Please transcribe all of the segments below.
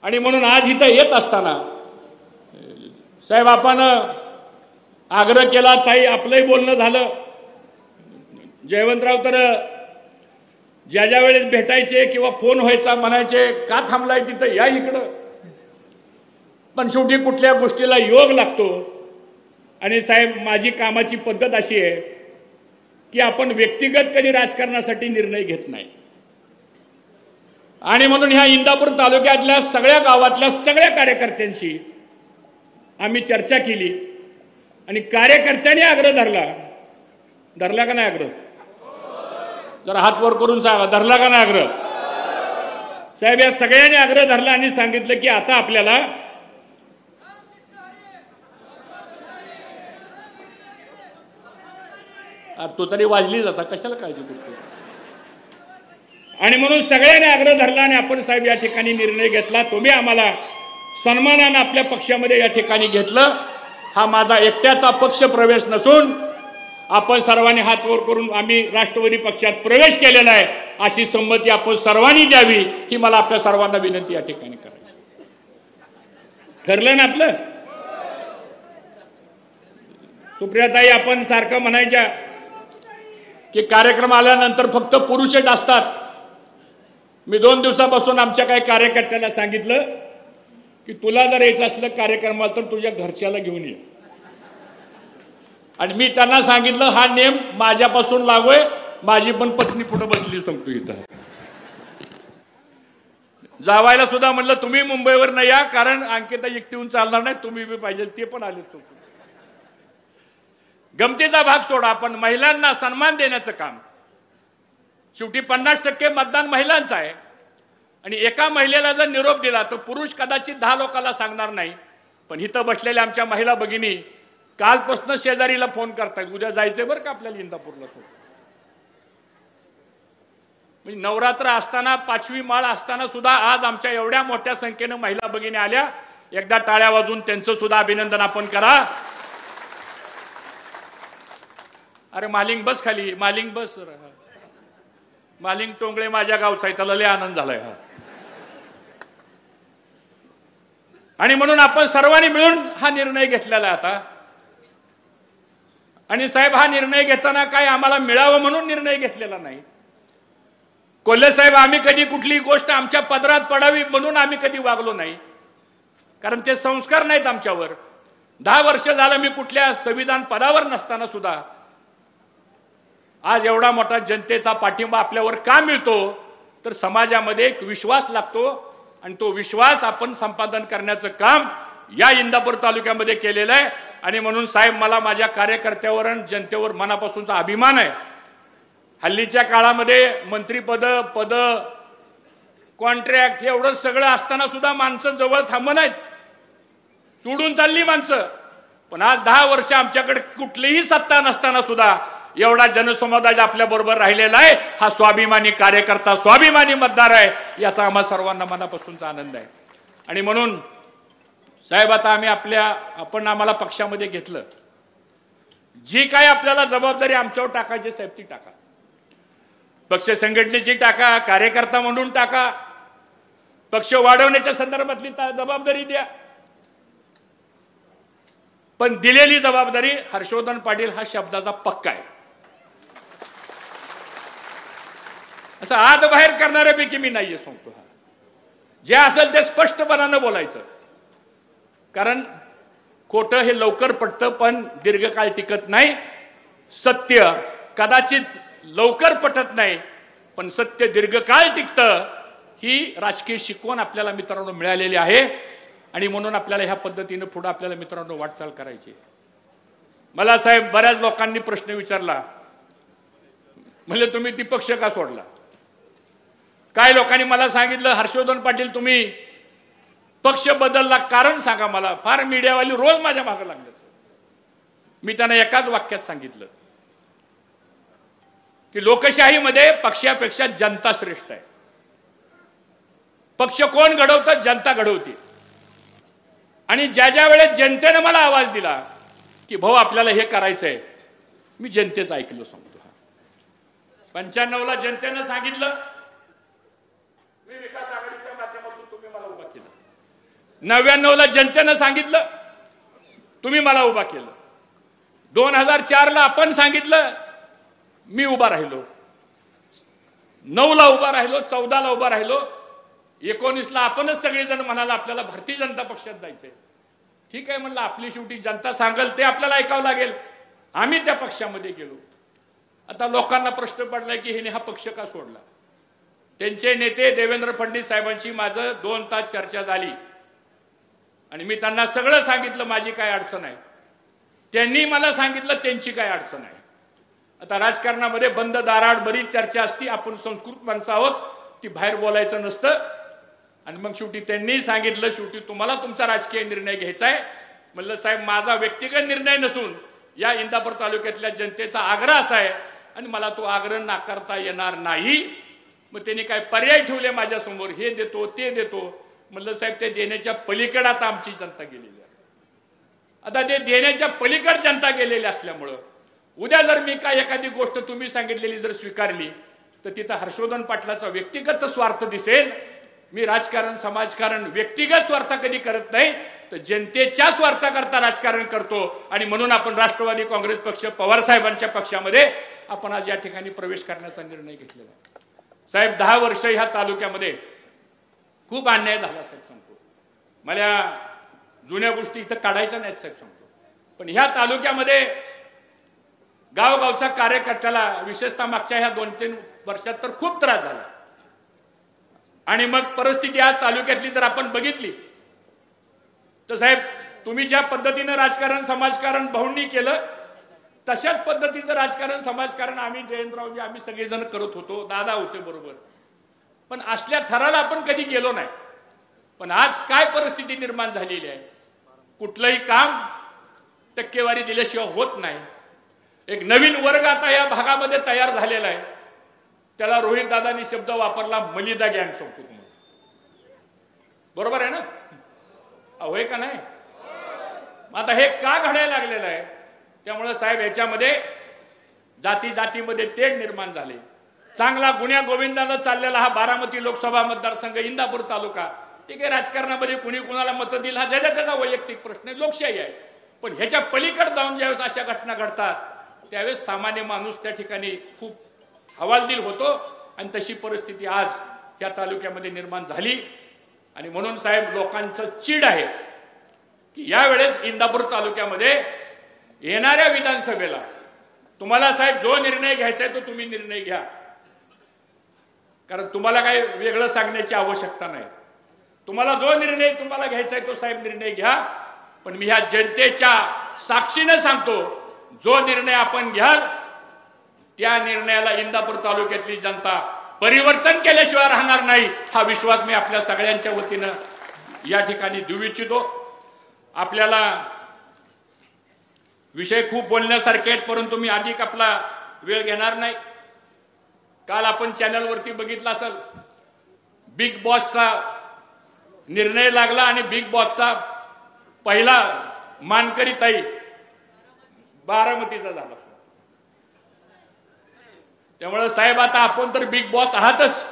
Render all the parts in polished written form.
आणि म्हणून आज इथं येत असताना साहेब आपण आग्रह केला, ताई आपलंही बोलणं झालं, जयवंतराव तर ज्या ज्या वेळेस भेटायचे किंवा फोन व्हायचा म्हणायचे का थांबलाय तिथं, या इकडं. पण शेवटी कुठल्या गोष्टीला योग लागतो. आणि साहेब माझी कामाची पद्धत अशी आहे की आपण व्यक्तिगत कधी राजकारणासाठी निर्णय घेत नाही. आणि म्हणून ह्या इंदापूर तालुक्यातल्या सगळ्या गावातल्या सगळ्या कार्यकर्त्यांशी आम्ही चर्चा केली आणि कार्यकर्त्यांनी आग्रह धरला का नाही आग्रह? जरा हात वर करून सांगा, धरला का नाही आग्रह? साहेब या सगळ्यांनी आग्रह धरला आणि सांगितलं की आता आपल्याला तो तरी वाजली जाता, कशाला काळजी करतो. आणि म्हणून सगळ्यांनी आग्रह धरला आणि आपण साहेब या ठिकाणी निर्णय घेतला. तुम्ही आम्हाला सन्मानानं आपल्या पक्षामध्ये या ठिकाणी घेतलं. हा माझा एकट्याचा पक्ष प्रवेश नसून आपण सर्वांनी हात वर करून आम्ही राष्ट्रवादी पक्षात प्रवेश केलेला आहे, अशी संमती आपण सर्वांनी द्यावी ही मला आपल्या सर्वांना विनंती या ठिकाणी करायची. ठरलं ना आपलं? सुप्रियाताई आपण सारखं म्हणायच्या की कार्यक्रम आल्यानंतर फक्त पुरुषच असतात. मी 2 दिवसापासून आमच्या काही कार्यकर्त्याला सांगितलं की तुला जर यायचं असलं कार्यक्रमाला तर तुझ्या घरच्याला घेऊन ये. आणि मी त्यांना सांगितलं हा नेम माझ्यापासून लागोय, माझी पण पत्नी पुढे बसली सांगतो इथं. जावायला सुद्धा म्हणलं तुम्ही मुंबईवर नाही या, कारण अंकिता एकटीहून चालणार नाही, तुम्ही बी पाहिजे. ते पण आले. गमतीचा भाग सोडा, आपण महिलांना सन्मान देण्याचं काम. शेवटी 50% मतदान महिलांचं आहे आणि एका महिलेला जर निरोप दिला तर पुरुष कदाचित 10 लोकांना सांगणार नाही. पण इथं बसलेल्या आमच्या महिला भगिनी कालपासून शेजारीला फोन करतायत, उद्या जायचंय बरं का आपल्याला इंदापूरला. म्हणजे नवरात्र असताना 5वी माळ असताना सुद्धा आज आमच्या एवढ्या मोठ्या संख्येनं महिला भगिनी आल्या. एकदा टाळ्या वाजून त्यांचं सुद्धा अभिनंदन आपण करा. अरे मालिंग बस खाली, मालिंग बस. मालिंग टोंगळे माझ्या गावचा आहे, त्याला लय आनंद झालाय. आणि म्हणून आपण सर्वांनी मिळून हा निर्णय घेतलेला आहे आता. आणि साहेब हा निर्णय घेताना काय आम्हाला मिळावं म्हणून निर्णय घेतलेला नाही. कोल्हे साहेब आम्ही कधी कुठली गोष्ट आमच्या पदरात पडावी म्हणून आम्ही कधी वागलो नाही, कारण ते संस्कार नाहीत आमच्यावर. 10 वर्ष झालं मी कुठल्या संविधान पदावर नसताना सुद्धा आज एवढा मोठा जनतेचा पाठिंबा आपल्यावर का मिळतो, तर समाजामध्ये एक विश्वास लागतो आणि तो विश्वास आपण संपादन करण्याचं काम या इंदापूर तालुक्यामध्ये केलेलं आहे. आणि म्हणून साहेब मला माझ्या कार्यकर्त्यावर आणि जनतेवर मनापासूनचा अभिमान आहे. हल्लीच्या काळामध्ये मंत्रीपद, पद, कॉन्ट्रॅक्ट एवढं सगळं असताना सुद्धा माणसं जवळ थांबत नाहीत, सोडून चालली माणसं. पण आज 10 वर्ष आमच्याकडे कुठलीही सत्ता नसताना सुद्धा एवढा जनसमुदाय आपल्या बरोबर राहिलेला आहे. हा स्वाभिमानी कार्यकर्ता, स्वाभिमानी मतदार आहे, याचा आम्हा सर्वांना मनापासूनचा आनंद आहे. आणि म्हणून साहेब आता आपण आम्हाला पक्षामध्ये घेतलं. जी काय आपल्याला जबाबदारी आमच्यावर टाकायची साहेब ती टाका. पक्ष संघटनेची टाका, कार्यकर्ता म्हणून टाका, पक्ष वाढवण्याच्या संदर्भातली जबाबदारी द्या. पण दिलेली जबाबदारी हर्षवर्धन पाटील हा शब्दाचा पक्का आहे. असं आत बाहेर करणाऱ्यापैकी मी नाहीये सांगतो. जे असेल ते स्पष्टपणानं बोलायचं, कारण खोटं हे लवकर पटतं पण दीर्घकाळ टिकत नाही. सत्य कदाचित लवकर पटत नाही पण सत्य दीर्घकाळ टिकतं. ही राजकीय शिकवण आपल्याला मित्रांनो मिळालेली आहे. आणि म्हणून आपल्याला ह्या पद्धतीने पुढे आपल्याला मित्रांनो वाटचाल करायची. मला साहेब बऱ्याच लोकांनी प्रश्न विचारला, म्हणजे तुम्ही ती पक्ष का सोडला. काय लोकांनी मला सांगितलं हर्षवर्धन पाटील तुम्ही पक्ष बदलला, कारण सांगा मला. फार मीडियावाली रोज माझ्या मागे लागले. मी त्यांना एकाच वाक्यात सांगितलं की लोकशाहीमध्ये पक्षापेक्षा जनता श्रेष्ठ आहे. पक्ष कोण घडवतं, जनता घडवते. आणि ज्या ज्या वेळेस जनतेने मला आवाज दिला की भाऊ आपल्याला हे करायचंय, मी जनतेचं ऐकलं सांगतो. 95ला जनतेनं सांगितलं, मी विकास आघाडीच्या माध्यमातून तुम्ही मला उभा केलं. 99 ला जनतेनं सांगितलं, तुम्ही मला उभा केलं. 2004 ला आपण सांगितलं, मी उभा राहिलो. 9 ला उभा राहिलो, 14 ला उभा राहिलो, 19 ला आपणच सगळेजण म्हणाला आपल्याला भारतीय जनता पक्षात जायचंय. ठीक आहे म्हणलं, आपली शेवटी जनता सांगेल ते आपल्याला ऐकावं लागेल. आम्ही त्या पक्षामध्ये गेलो. आता लोकांना प्रश्न पडलाय की हिने हा पक्ष का सोडला. त्यांचे नेते देवेंद्र फडणवीस साहेबांची माझं 2 तास चर्चा झाली आणि मी त्यांना सगळं सांगितलं माझी काय अडचण आहे. त्यांनी मला सांगितलं त्यांची काय अडचण आहे. आता राजकारणामध्ये बंद दाराआड बरीच चर्चा असती. आपण संस्कृत माणसं आहोत, ती बाहेर बोलायचं नसतं. आणि मग शेवटी त्यांनी सांगितलं, शेवटी तुम्हाला तुमचा राजकीय निर्णय घ्यायचा आहे. म्हणलं साहेब, माझा व्यक्तिगत निर्णय नसून या इंदापूर तालुक्यातल्या जनतेचा आग्रह असा आहे आणि मला तो आग्रह नाकारता येणार नाही. मग त्यांनी काय पर्याय ठेवले माझ्यासमोर, हे देतो ते देतो. म्हणलं साहेब, ते देण्याच्या पलीकडे आता आमची जनता गेलेली आहे. आता ते देण्याच्या पलीकड जनता गेलेली असल्यामुळं उद्या जर मी काय एखादी गोष्ट तुम्ही सांगितलेली जर स्वीकारली तर तिथं हर्षवर्धन पाटलाचा व्यक्तिगत स्वार्थ दिसेल. मी राजकारण समाजकारण व्यक्तिगत स्वार्थ कधी करत नाही, तर जनतेच्या स्वार्थाकरता राजकारण करतो. आणि म्हणून आपण राष्ट्रवादी काँग्रेस पक्ष, पवार साहेबांच्या पक्षामध्ये आपण आज या ठिकाणी प्रवेश करण्याचा निर्णय घेतलेला आहे. साहेब, 10 वर्ष ह्या तालुक्यामध्ये खूप अन्याय झाला साहेब, सांगतो. मला जुन्या गोष्टी इथं काढायच्या नाहीत साहेब, सांगतो. पण ह्या तालुक्यामध्ये गावगावचा कार्यकर्त्याला विशेषतः मागच्या ह्या 2-3 वर्षात तर खूप त्रास झाला. आणि मग परिस्थिती आज तालुक्यातली जर आपण बघितली तर साहेब, तुम्ही ज्या पद्धतीनं राजकारण समाजकारण भाऊंनी केलं तशाच पद्धतीचं राजकारण समाजकारण आम्ही जयंतरावजी आम्ही सगळेजण करत होतो. दादा होते बरोबर. पण असल्या थराला आपण कधी गेलो नाही. पण आज काय परिस्थिती निर्माण झालेली आहे, कुठलंही काम टक्केवारी दिल्याशिवाय होत नाही. एक नवीन वर्ग आता या भागामध्ये तयार झालेला आहे. त्याला रोहित दादांनी शब्द वापरला, मलिदा गँग. सांगतो तुम्हाला, बरोबर आहे ना? होय का नाही? आता हे का घडायला लागलेलं आहे? त्यामुळे साहेब, याच्यामध्ये जाती जातीमध्ये तेढ निर्माण झाले. चांगला गुन्ह्या गोविंदानं चाललेला हा बारामती लोकसभा मतदारसंघ, इंदापूर तालुका, ठीक आहे, राजकारणामध्ये कुणी कुणाला मतं दिलं हा ज्याचा त्याचा वैयक्तिक प्रश्न आहे, लोकशाही आहे. पण ह्याच्या पलीकडे जाऊन ज्यावेळेस अशा घटना घडतात त्यावेळेस सामान्य माणूस त्या ठिकाणी खूप हवालदिल होतो. आणि तशी परिस्थिती आज या तालुक्यामध्ये निर्माण झाली. आणि म्हणून साहेब, लोकांचं चीड आहे की यावेळेस इंदापूर तालुक्यामध्ये येणाऱ्या विधानसभेला तुम्हाला साहेब जो निर्णय घ्यायचा आहे तो तुम्ही निर्णय घ्या. कारण तुम्हाला काही वेगळं सांगण्याची आवश्यकता नाही. तुम्हाला जो निर्णय तुम्हाला घ्यायचा आहे तो साहेब निर्णय घ्या. पण मी ह्या जनतेच्या साक्षीने सांगतो, जो निर्णय आपण घ्याल त्या निर्णयाला इंदापूर तालुक्यातली जनता परिवर्तन केल्याशिवाय राहणार नाही, हा विश्वास मी आपल्या सगळ्यांच्या वतीनं या ठिकाणी देऊ इच्छितो. आपल्याला विषय खूप बोलण्यासारखे आहेत, परंतु मी अधिक आपला वेळ घेणार नाही. काल आपण चॅनलवरती बघितलं असेल, बिग बॉसचा निर्णय लागला आणि बिग बॉसचा पहिला मानकरी ताई बारामतीचा झाला. त्यामुळे साहेब, आता आपण तर बिग बॉस आहातच,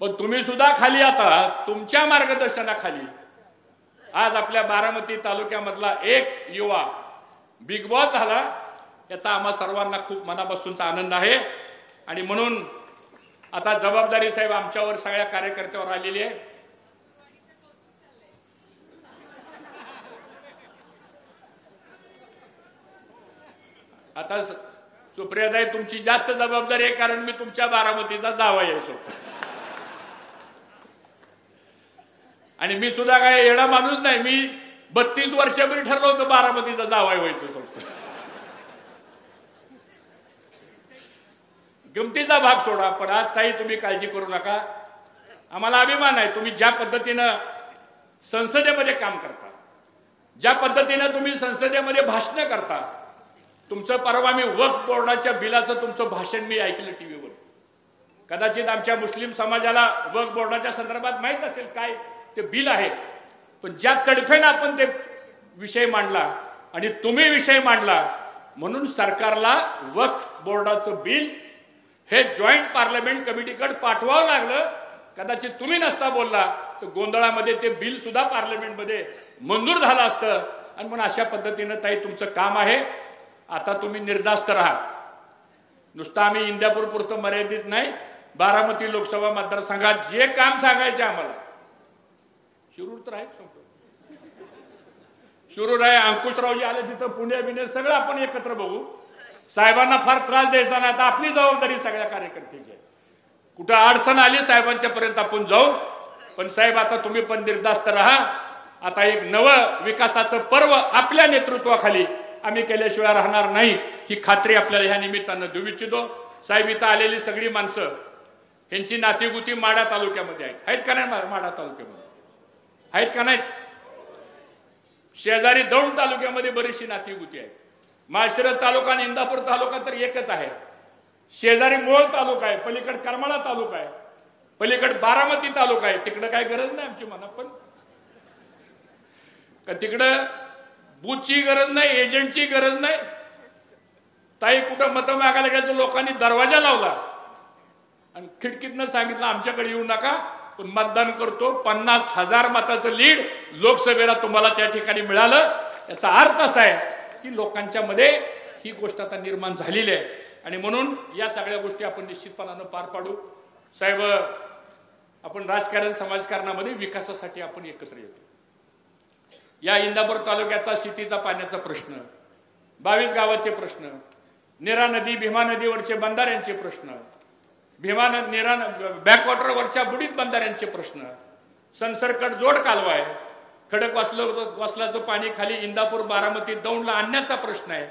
पण तुम्ही सुद्धा खाली आता तुमच्या मार्गदर्शनाखाली आज आपल्या बारामती तालुक्यामधला एक युवा बिग बॉस झाला, याचा आम्हा सर्वांना खूप मनापासूनचा आनंद आहे. आणि म्हणून आता जबाबदारी साहेब आमच्यावर सगळ्या कार्यकर्त्यावर आलेली आहे. आता सुप्रियाताई, तुमची जास्त जबाबदारी आहे, कारण मी तुमच्या बारामतीचा जावई आहे. आणि मी सुद्धा काय येडा माणूस नाही. मी 32 वर्षापूर्वी ठरलं होतं बारामतीचा जावई व्हायचं. गमतीचा भाग सोडा, पण आज ताई तुम्ही काळजी करू नका. आम्हाला अभिमान आहे तुम्ही ज्या पद्धतीनं संसदेमध्ये काम करता, ज्या पद्धतीनं तुम्ही संसदेमध्ये भाषण करता. तुमचं परवा मी वक्फ बोर्डाच्या बिलाचं तुमचं भाषण मी ऐकलं टीव्हीवर. कदाचित आमच्या मुस्लिम समाजाला वक्फ बोर्डाच्या संदर्भात माहीत असेल काय ते बिल आहे, पण ज्या तडफेनं आपण ते विषय मांडला आणि तुम्ही विषय मांडला, म्हणून सरकारला वक्फ बोर्डाचं बिल हे जॉईंट पार्लमेंट कमिटीकडे पाठवावं लागलं. कदाचित तुम्ही नसता बोलला तर गोंधळामध्ये ते बिल सुद्धा पार्लमेंटमध्ये मंजूर झालं असतं. आणि म्हणून अशा पद्धतीनं ताई तुमचं काम आहे. आता तुम्ही निर्धास्त राहा. नुसतं आम्ही इंदापूर पुरतं मर्यादित नाही, बारामती लोकसभा मतदारसंघात जे काम सांगायचे आम्हाला, शिरूर तर आहे, शिरूर आहे, अंकुशरावजी आले तिथं, पुणे बिणे सगळं आपण एकत्र बघू. साहेबांना फार त्रास द्यायचा नाही. आता आपली जबाबदारी सगळ्या कार्यकर्त्यांची. कुठं अडचण आली साहेबांच्या पर्यंत आपण जाऊ. पण साहेब आता तुम्ही पण निर्धास्त राहा. आता एक नवं विकासाचं पर्व आपल्या नेतृत्वाखाली आम्ही केल्याशिवाय राहणार नाही ही खात्री आपल्याला ह्या निमित्तानं देऊ इच्छितो. साहेब इथं आलेली सगळी माणसं यांची नातीगुती माढा तालुक्यामध्ये आहेत का नाही? माढा तालुक्यामध्ये आहेत का नाहीत? शेजारी दौंड तालुक्यामध्ये बरीचशी नातीगुती आहे. माळशिरस तालुका आणि इंदापूर तालुका तर एकच आहे. शेजारी मोहोळ तालुका आहे, पलीकडे करमाळा तालुका आहे, पलीकडे बारामती तालुका आहे. तिकडे काय गरज नाही आमची म्हणा, पण का तिकडं बूथची गरज नाही, एजंटची गरज नाही. ताई कुठं मतं मागायला गेलं लोकांनी दरवाजा लावला आणि खिडकीतनं सांगितलं आमच्याकडे येऊ नका, पण मतदान करतो. 50,000 मताचं लीड लोकसभेला तुम्हाला त्या ठिकाणी मिळालं. याचा अर्थ असा आहे की लोकांच्या मध्ये ही गोष्ट आता निर्माण झालेली आहे. आणि म्हणून या सगळ्या गोष्टी आपण निश्चितपणानं पार पाडू. साहेब आपण राजकारण समाजकारणामध्ये विकासासाठी आपण एकत्र येतो. या इंदापूर तालुक्याचा शेतीचा पाण्याचा प्रश्न, 22 गावाचे प्रश्न, नीरा नदी भीमा नदीवरचे बंधाऱ्यांचे प्रश्न, भीमा नीरा बॅकवॉटरवरच्या बुडीत बंधाऱ्यांचे प्रश्न, संसरकट जोड कालवा आहे, खडक वासलाचं पाणी खाली इंदापूर बारामती दौंडला आणण्याचा प्रश्न आहे,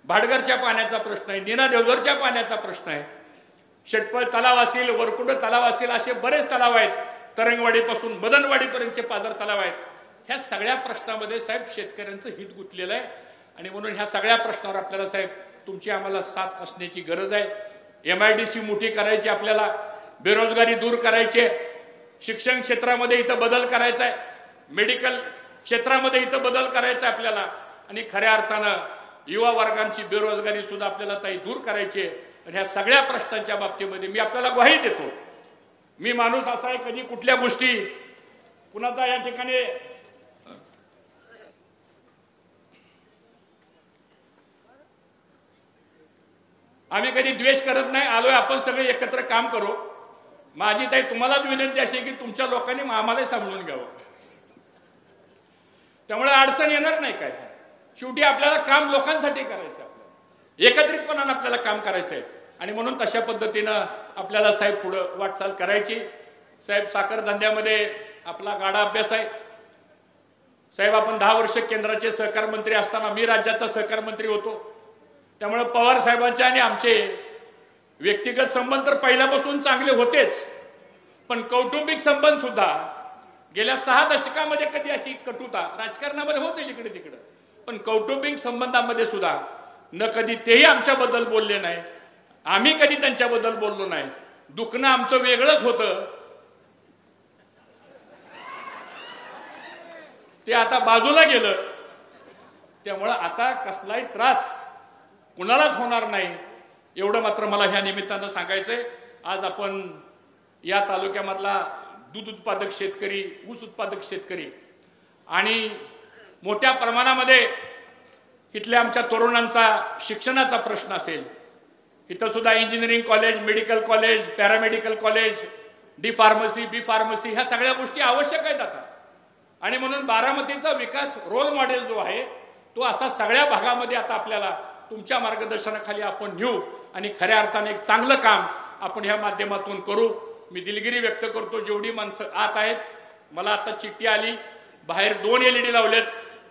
भाडगरच्या पाण्याचा प्रश्न आहे, नीना देवघरच्या पाण्याचा प्रश्न आहे, शेटपळ तलाव असेल, वरकुड तलाव असेल, असे बरेच तलाव आहेत. तरंगवाडीपासून मदनवाडीपर्यंतचे पाझर तलाव आहेत. ह्या सगळ्या प्रश्नामध्ये साहेब शेतकऱ्यांचं हित गुंतलेलं आहे. आणि म्हणून ह्या सगळ्या प्रश्नावर आपल्याला साहेब तुमची आम्हाला साथ असण्याची गरज आहे. MIDC मोठी करायची, आपल्याला बेरोजगारी दूर करायची, शिक्षण क्षेत्रामध्ये इथं बदल करायचा आहे, मेडिकल क्षेत्रामध्ये इथं बदल करायचा आहे आपल्याला. आणि खऱ्या अर्थानं युवा वर्गांची बेरोजगारी सुद्धा आपल्याला ताई दूर करायची आहे. आणि ह्या सगळ्या प्रश्नांच्या बाबतीमध्ये मी आपल्याला ग्वाही देतो. मी माणूस असा आहे कधी कुठल्या गोष्टी कुणाचा या ठिकाणी आम्ही कधी द्वेष करत नाही. आलोय आपण सगळे एकत्र काम करू. माझी ताई तुम्हालाच विनंती अशी की तुमच्या लोकांनी आम्हाला सांभाळून घ्यावं. त्यामुळे अडचण येणार नाही. काय शेवटी आपल्याला काम लोकांसाठी करायचं, आपल्याला एकत्रितपणानं आपल्याला काम करायचंय. आणि म्हणून तशा पद्धतीनं आपल्याला साहेब पुढं वाटचाल करायची. साहेब साखर धंद्यामध्ये आपला गाडा अभ्यास आहे. साहेब आपण 10 वर्ष केंद्राचे सहकार मंत्री असताना मी राज्याचा सहकार मंत्री होतो. त्यामुळे पवार साहेबांचे आणि आमचे व्यक्तिगत संबंध तर पहिल्यापासून चांगले होतेच, पण कौटुंबिक संबंध सुद्धा गेल्या 6 दशकामध्ये कधी अशी कटुता राजकारणामध्ये होते इकडे तिकडे, पण कौटुंबिक संबंधामध्ये सुद्धा न कधी तेही आमच्याबद्दल बोलले नाही, आम्ही कधी त्यांच्याबद्दल बोललो नाही. दुखणं आमचं वेगळंच होतं, ते आता बाजूला गेलं. त्यामुळे आता कसलाही त्रास कुणालाच होणार नाही एवढं मात्र मला ह्या निमित्तानं सांगायचंय. आज आपण या तालुक्यामधला दूध उत्पादक शेतकरी, ऊस उत्पादक शेतकरी आणि मोठ्या प्रमाणामध्ये इथल्या आमच्या तरुणांचा शिक्षणाचा प्रश्न असेल, इथं सुद्धा engineering college, medical college, paramedical college, D pharmacy, B pharmacy ह्या सगळ्या गोष्टी आवश्यक आहेत आता. आणि म्हणून बारामतीचा विकास रोल मॉडेल जो आहे तो असा सगळ्या भागामध्ये आता आपल्याला तुमच्या मार्गदर्शनाखाली आपण नेऊ आणि खऱ्या अर्थाने एक चांगलं काम आपण ह्या माध्यमातून करू. मी दिलगिरी व्यक्त करतो जेवढी माणसं आत आहेत. मला आता चिठ्ठी आली, बाहेर 2 LED लावलेत,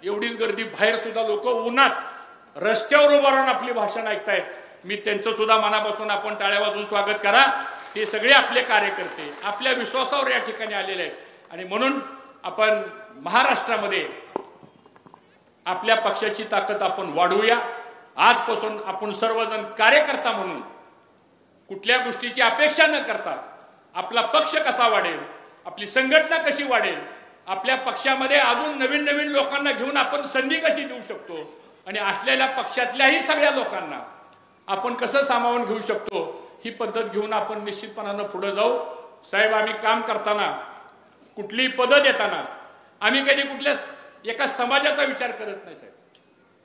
एवढीच गर्दी, बाहेर सुद्धा लोक उन्हात रस्त्यावर उभं राहून आपली भाषण ऐकतायत. मी त्यांचं सुद्धा मनापासून आपण टाळ्या वाजवून स्वागत करा. ते सगळे आपले कार्यकर्ते आपल्या विश्वासावर या ठिकाणी आलेले आहेत. आणि म्हणून आपण महाराष्ट्रामध्ये आपल्या पक्षाची ताकद आपण वाढवूया. आजपासून आपण सर्वजण कार्यकर्ता म्हणून कुठल्या गोष्टीची अपेक्षा न करता आपला पक्ष कसा वाढेल, आपली संघटना कशी वाढेल, आपल्या पक्षामध्ये अजून नवीन नवीन लोकांना घेऊन आपण संधी कशी देऊ शकतो आणि असलेल्या पक्षातल्याही सगळ्या लोकांना आपण कसं सामावून घेऊ शकतो ही पद्धत घेऊन आपण निश्चितपणानं पुढे जाऊ. साहेब आम्ही काम करताना कुठली पदं देताना आम्ही कधी कुठल्या एका समाजाचा विचार करत नाही साहेब.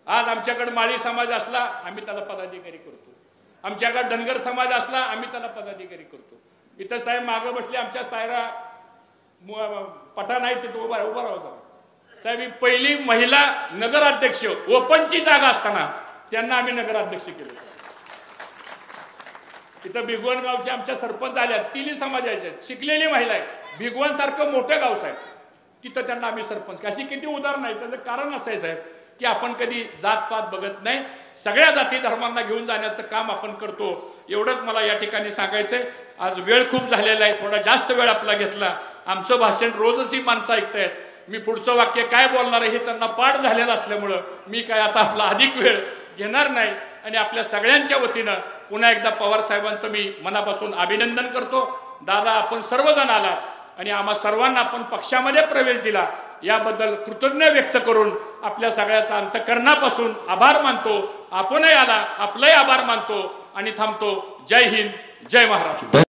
आज आमच्याकडे माळी समाज असला आम्ही त्याला पदाधिकारी करतो, आमच्याकडे धनगर समाज असला आम्ही त्याला पदाधिकारी करतो. इथं साहेब मागं बसले आमच्या सायरा पठाण आहे तिथं उभा राहता साहेब. ही पहिली महिला नगराध्यक्ष ओपनची जागा असताना त्यांना आम्ही नगराध्यक्ष केलं. इथं भिगवण गावचे आमच्या सरपंच आल्या, तिन्ही समाजाच्या आहेत, शिकलेली महिला आहे. भिगवण सारखं मोठं गाव साहेब, तिथं त्यांना आम्ही सरपंच. अशी किती उदाहरण आहे. त्याचं कारण असं आहे साहेब की आपण कधी जातपात बघत नाही, सगळ्या जाती धर्मांना घेऊन जाण्याचं काम आपण करतो. एवढंच मला या ठिकाणी सांगायचंय. आज वेळ खूप झालेला आहे, थोडा जास्त वेळ आपला घेतला. आमचं भाषण रोजच ही माणसं ऐकतायत. मी पुढचं वाक्य काय बोलणार आहे हे त्यांना पाठ झालेलं असल्यामुळं मी काय आता आपला अधिक वेळ घेणार नाही. आणि आपल्या सगळ्यांच्या वतीनं पुन्हा एकदा पवार साहेबांचं मी मनापासून अभिनंदन करतो. दादा आपण सर्वजण आलात आणि आम्हा सर्वांना आपण पक्षामध्ये प्रवेश दिला याबद्दल कृतज्ञ व्यक्त करून आपल्या सगळ्याचा अंतःकरणापासून आभार मानतो. आपणही आला आपलंही आभार मानतो आणि थांबतो. जय हिंद, जय महाराष्ट्र.